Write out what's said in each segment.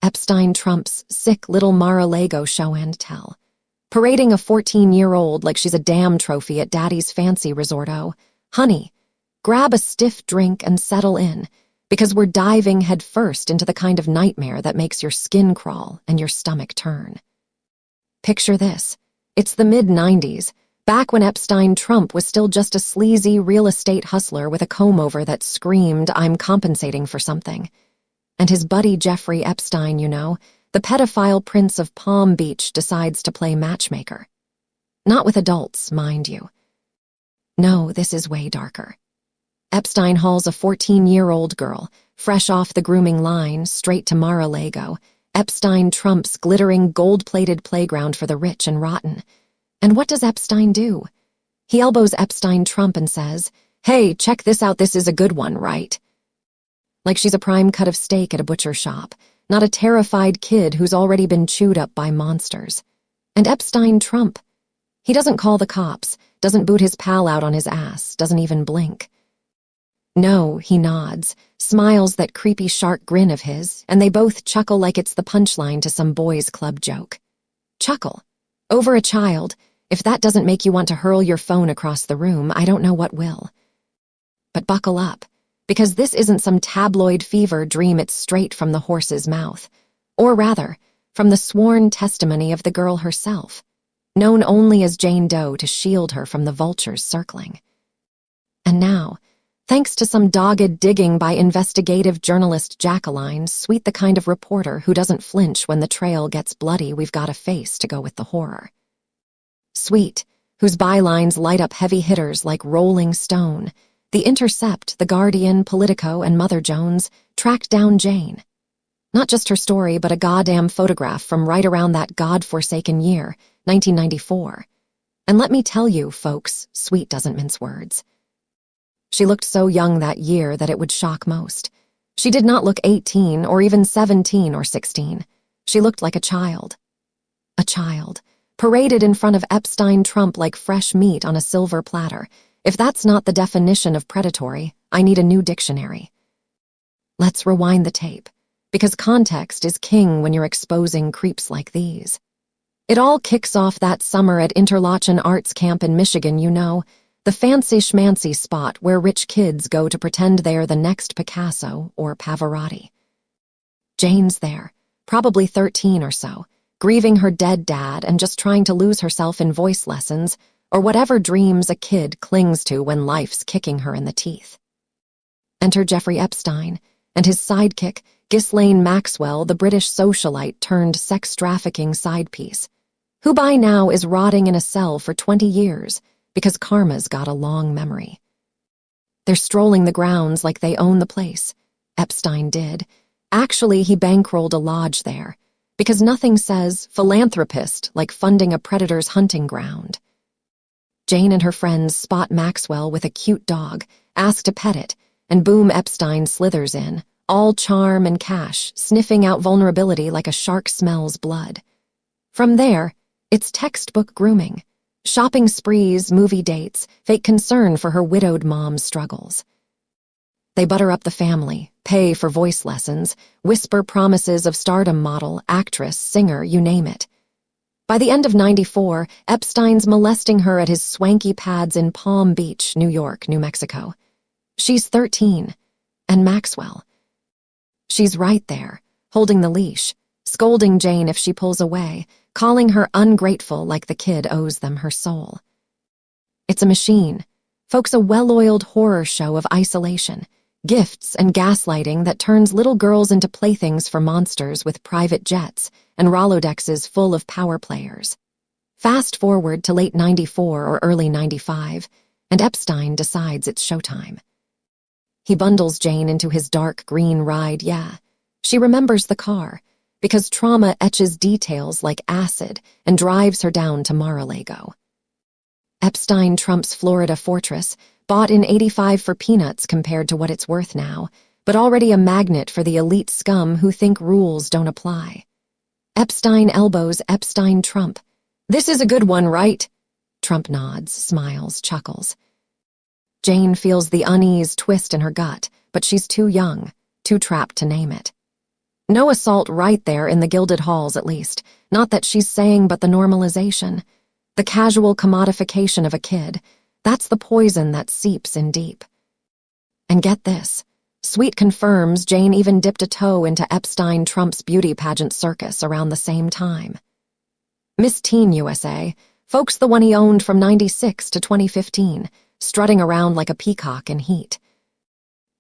Epstein-Trump's sick little Mar-a-Lago show and tell, parading a 14-year-old like she's a damn trophy at Daddy's fancy resort-o. Honey, grab a stiff drink and settle in, because we're diving headfirst into the kind of nightmare that makes your skin crawl and your stomach turn. Picture this. It's the mid-90s, back when Epstein-Trump was still just a sleazy real estate hustler with a comb-over that screamed, "I'm compensating for something." And his buddy Jeffrey Epstein, the pedophile prince of Palm Beach, decides to play matchmaker. Not with adults, mind you. No, this is way darker. Epstein hauls a 14-year-old girl, fresh off the grooming line, straight to Mar-a-Lago, Epstein-Trump's glittering gold-plated playground for the rich and rotten. And what does Epstein do? He elbows Epstein-Trump and says, "Hey, check this out, this is a good one, right?" Like she's a prime cut of steak at a butcher shop, not a terrified kid who's already been chewed up by monsters. And Epstein-Trump, he doesn't call the cops, doesn't boot his pal out on his ass, doesn't even blink. No, he nods, smiles that creepy shark grin of his, and they both chuckle like it's the punchline to some boys' club joke. Chuckle. Over a child. If that doesn't make you want to hurl your phone across the room, I don't know what will. But buckle up, because this isn't some tabloid fever dream, it's straight from the horse's mouth. Or rather, from the sworn testimony of the girl herself, known only as Jane Doe to shield her from the vultures circling. And now, thanks to some dogged digging by investigative journalist Jacqueline, Sweet, the kind of reporter who doesn't flinch when the trail gets bloody, we've got a face to go with the horror. Sweet, whose bylines light up heavy hitters like Rolling Stone, The Intercept, The Guardian, Politico, and Mother Jones tracked down Jane. Not just her story, but a goddamn photograph from right around that godforsaken year, 1994. And let me tell you, folks, Sweet doesn't mince words. She looked so young that year that it would shock most. She did not look 18 or even 17 or 16. She looked like a child. A child, paraded in front of Epstein-Trump like fresh meat on a silver platter. If that's not the definition of predatory, I need a new dictionary. Let's rewind the tape, because context is king when you're exposing creeps like these. It all kicks off that summer at Interlochen Arts Camp in Michigan, the fancy-schmancy spot where rich kids go to pretend they're the next Picasso or Pavarotti. Jane's there, probably 13 or so, grieving her dead dad and just trying to lose herself in voice lessons or whatever dreams a kid clings to when life's kicking her in the teeth. Enter Jeffrey Epstein and his sidekick, Ghislaine Maxwell, the British socialite turned sex-trafficking side piece, who by now is rotting in a cell for 20 years because karma's got a long memory. They're strolling the grounds like they own the place. Epstein did. Actually, he bankrolled a lodge there, because nothing says philanthropist like funding a predator's hunting ground. Jane and her friends spot Maxwell with a cute dog, ask to pet it, and boom, Epstein slithers in, all charm and cash, sniffing out vulnerability like a shark smells blood. From there, it's textbook grooming. Shopping sprees, movie dates, fake concern for her widowed mom's struggles. They butter up the family, pay for voice lessons, whisper promises of stardom model, actress, singer, you name it. By the end of '94, Epstein's molesting her at his swanky pads in Palm Beach, New York, New Mexico. She's 13, and Maxwell. She's right there, holding the leash, scolding Jane if she pulls away, calling her ungrateful like the kid owes them her soul. It's a machine. Folks, a well-oiled horror show of isolation, gifts and gaslighting that turns little girls into playthings for monsters with private jets and Rolodexes full of power players. Fast forward to late '94 or early '95, and Epstein decides it's showtime. He bundles Jane into his dark green ride, yeah. She remembers the car, because trauma etches details like acid and drives her down to Mar-a-Lago. Epstein-Trump's Florida fortress, bought in '85 for peanuts compared to what it's worth now, but already a magnet for the elite scum who think rules don't apply. Epstein elbows Epstein-Trump. "This is a good one, right?" Trump nods, smiles, chuckles. Jane feels the unease twist in her gut, but she's too young, too trapped to name it. No assault right there in the gilded halls, at least. Not that she's saying, but the normalization. The casual commodification of a kid. That's the poison that seeps in deep. And get this. Sweet confirms Jane even dipped a toe into Epstein-Trump's beauty pageant circus around the same time. Miss Teen USA, folks the one he owned from 96 to 2015, strutting around like a peacock in heat.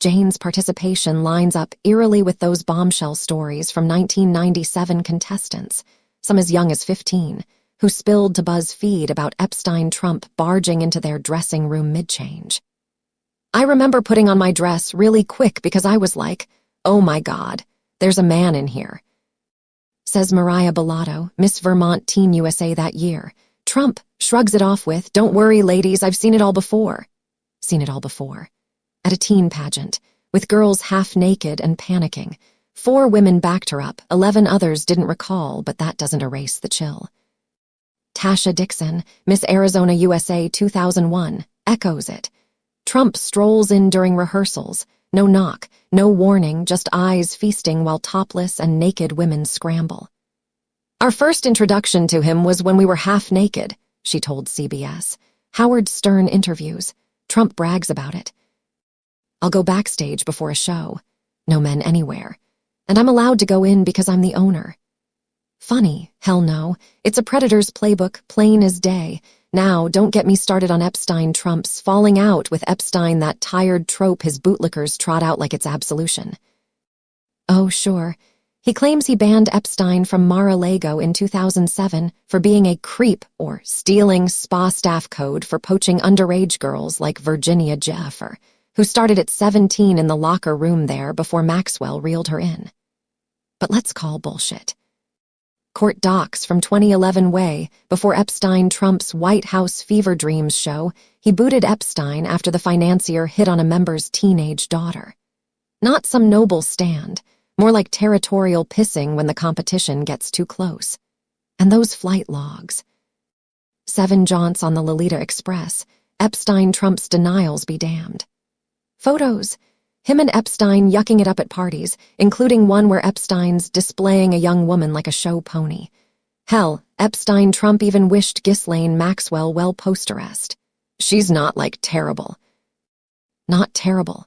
Jane's participation lines up eerily with those bombshell stories from 1997 contestants, some as young as 15, who spilled to BuzzFeed about Epstein-Trump barging into their dressing room mid-change. I remember putting on my dress really quick because I was like, oh my God, there's a man in here. Says Mariah Bellato, Miss Vermont Teen USA that year. Trump shrugs it off with, don't worry, ladies, I've seen it all before. Seen it all before. At a teen pageant, with girls half naked and panicking. 4 women backed her up, 11 others didn't recall, but that doesn't erase the chill. Tasha Dixon, Miss Arizona USA 2001, echoes it. Trump strolls in during rehearsals. No knock, no warning, just eyes feasting while topless and naked women scramble. Our first introduction to him was when we were half naked, she told CBS. Howard Stern interviews. Trump brags about it. I'll go backstage before a show. No men anywhere. And I'm allowed to go in because I'm the owner. Funny, hell no. It's a predator's playbook, plain as day. Now, don't get me started on Epstein-Trump's falling out with Epstein, that tired trope his bootlickers trot out like it's absolution. Oh, sure. He claims he banned Epstein from Mar-a-Lago in 2007 for being a creep or stealing spa staff code for poaching underage girls like Virginia Jeffer, who started at 17 in the locker room there before Maxwell reeled her in. But let's call bullshit. Court docs from 2011 way, before Epstein-Trump's White House Fever Dreams show, he booted Epstein after the financier hit on a member's teenage daughter. Not some noble stand, more like territorial pissing when the competition gets too close. And those flight logs. 7 jaunts on the Lolita Express, Epstein-Trump's denials be damned. Photos. Him and Epstein yucking it up at parties, including one where Epstein's displaying a young woman like a show pony. Hell, Epstein-Trump even wished Ghislaine Maxwell well post-arrest. She's not, like, terrible. Not terrible.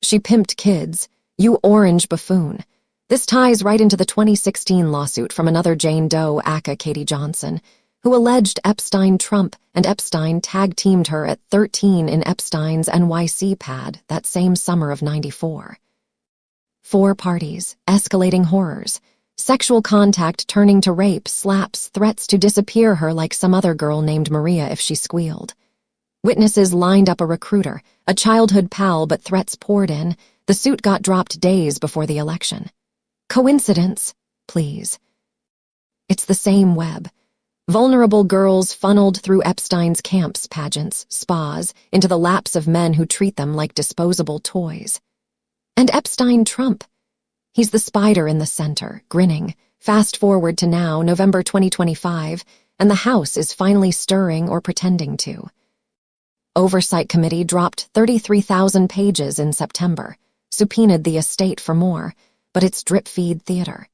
She pimped kids. You orange buffoon. This ties right into the 2016 lawsuit from another Jane Doe, aka Katie Johnson, who alleged Epstein-Trump and Epstein tag-teamed her at 13 in Epstein's NYC pad that same summer of '94. 4 parties, escalating horrors, sexual contact turning to rape, slaps, threats to disappear her like some other girl named Maria if she squealed. Witnesses lined up a recruiter, a childhood pal, but threats poured in. The suit got dropped days before the election. Coincidence? Please. It's the same web. Vulnerable girls funneled through Epstein's camps, pageants, spas, into the laps of men who treat them like disposable toys. And Epstein-Trump. He's the spider in the center, grinning. Fast forward to now, November 2025, and the House is finally stirring or pretending to. Oversight Committee dropped 33,000 pages in September, subpoenaed the estate for more, but it's drip-feed theater.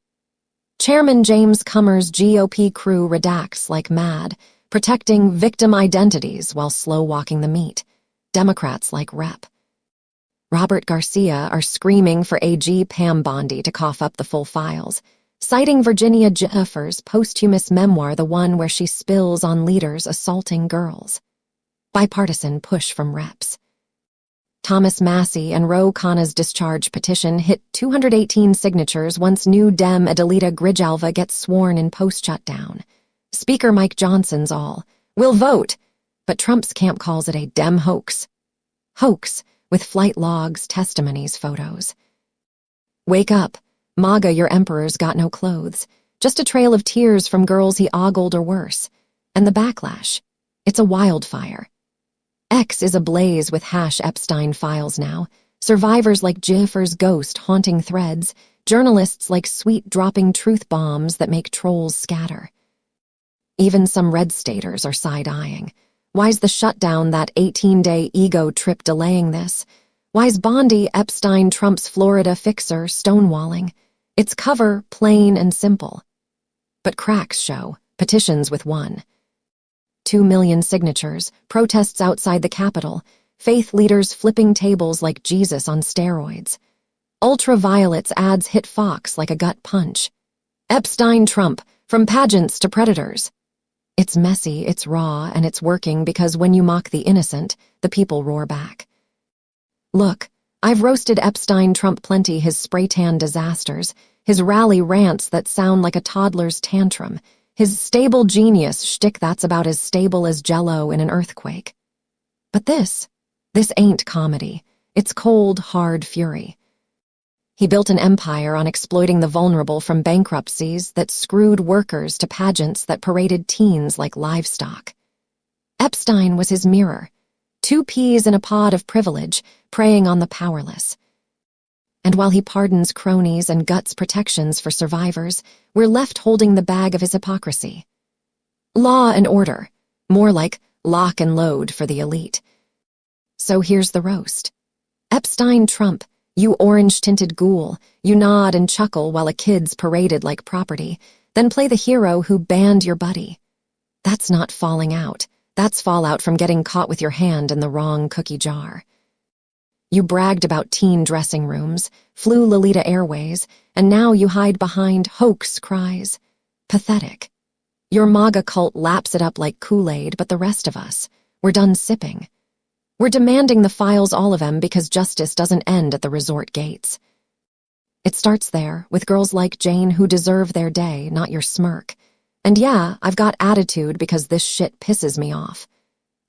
Chairman James Comer's GOP crew redacts like mad, protecting victim identities while slow-walking the meat. Democrats like Rep. Robert Garcia are screaming for AG Pam Bondi to cough up the full files, citing Virginia Jeffer's posthumous memoir, the one where she spills on leaders assaulting girls. Bipartisan push from Reps. Thomas Massey and Ro Khanna's discharge petition hit 218 signatures once new Dem Adelita Grijalva gets sworn in post-shutdown. Speaker Mike Johnson's all, "We'll vote," but Trump's camp calls it a Dem hoax. Hoax, with flight logs, testimonies, photos. Wake up. MAGA, your emperor's got no clothes. Just a trail of tears from girls he ogled or worse. And the backlash. It's a wildfire. X is ablaze with #Epstein files now, survivors like Jeffer's ghost haunting threads, journalists like Sweet dropping truth bombs that make trolls scatter. Even some red staters are side-eyeing. Why's the shutdown, that 18-day ego trip, delaying this? Why's Bondi, Epstein, Trump's Florida fixer, stonewalling? Its cover plain and simple. But cracks show, petitions with 2 million signatures, protests outside the Capitol, faith leaders flipping tables like Jesus on steroids. Ultraviolet's ads hit Fox like a gut punch. Epstein Trump, from pageants to predators. It's messy, it's raw, and it's working because when you mock the innocent, the people roar back. Look, I've roasted Epstein Trump plenty, his spray tan disasters, his rally rants that sound like a toddler's tantrum, his stable genius shtick that's about as stable as Jell-O in an earthquake. But this ain't comedy. It's cold, hard fury. He built an empire on exploiting the vulnerable, from bankruptcies that screwed workers to pageants that paraded teens like livestock. Epstein was his mirror, 2 peas in a pod of privilege, preying on the powerless. And while he pardons cronies and guts protections for survivors, we're left holding the bag of his hypocrisy. Law and order, more like lock and load for the elite. So here's the roast. Epstein Trump, you orange-tinted ghoul, you nod and chuckle while a kid's paraded like property, then play the hero who banned your buddy. That's not falling out. That's fallout from getting caught with your hand in the wrong cookie jar. You bragged about teen dressing rooms, flew Lolita Airways, and now you hide behind hoax cries. Pathetic. Your MAGA cult laps it up like Kool-Aid, but the rest of us, we're done sipping. We're demanding the files, all of them, because justice doesn't end at the resort gates. It starts there, with girls like Jane who deserve their day, not your smirk. And yeah, I've got attitude because this shit pisses me off.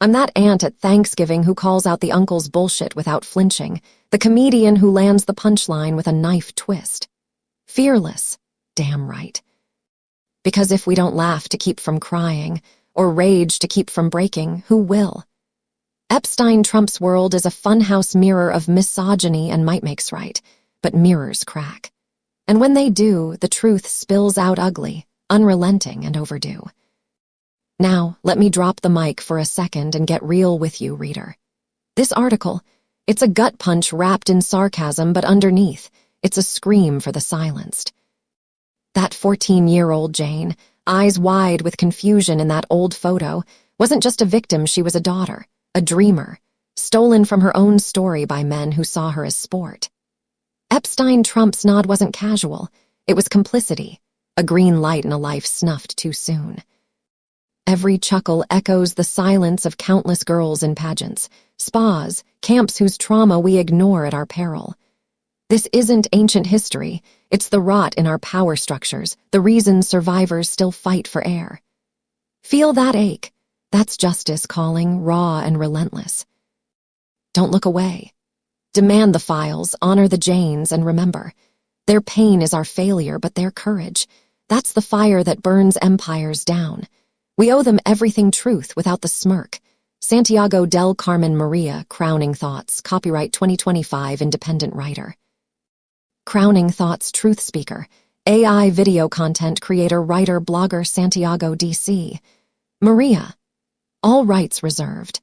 I'm that aunt at Thanksgiving who calls out the uncle's bullshit without flinching, the comedian who lands the punchline with a knife twist. Fearless, damn right. Because if we don't laugh to keep from crying, or rage to keep from breaking, who will? Epstein Trump's world is a funhouse mirror of misogyny and might makes right, but mirrors crack. And when they do, the truth spills out ugly, unrelenting, and overdue. Now, let me drop the mic for a second and get real with you, reader. This article, it's a gut punch wrapped in sarcasm, but underneath, it's a scream for the silenced. That 14-year-old Jane, eyes wide with confusion in that old photo, wasn't just a victim, she was a daughter. A dreamer, stolen from her own story by men who saw her as sport. Epstein Trump's nod wasn't casual, it was complicity, a green light in a life snuffed too soon. Every chuckle echoes the silence of countless girls in pageants, spas, camps whose trauma we ignore at our peril. This isn't ancient history, it's the rot in our power structures, the reason survivors still fight for air. Feel that ache. That's justice calling, raw and relentless. Don't look away. Demand the files, honor the Janes, and remember, their pain is our failure, but their courage, that's the fire that burns empires down. We owe them everything, truth without the smirk. Santiago del Carmen Maria, Crowning Thoughts, copyright 2025, independent writer. Crowning Thoughts truth speaker, AI video content creator, writer, blogger, Santiago DC. Maria. All rights reserved.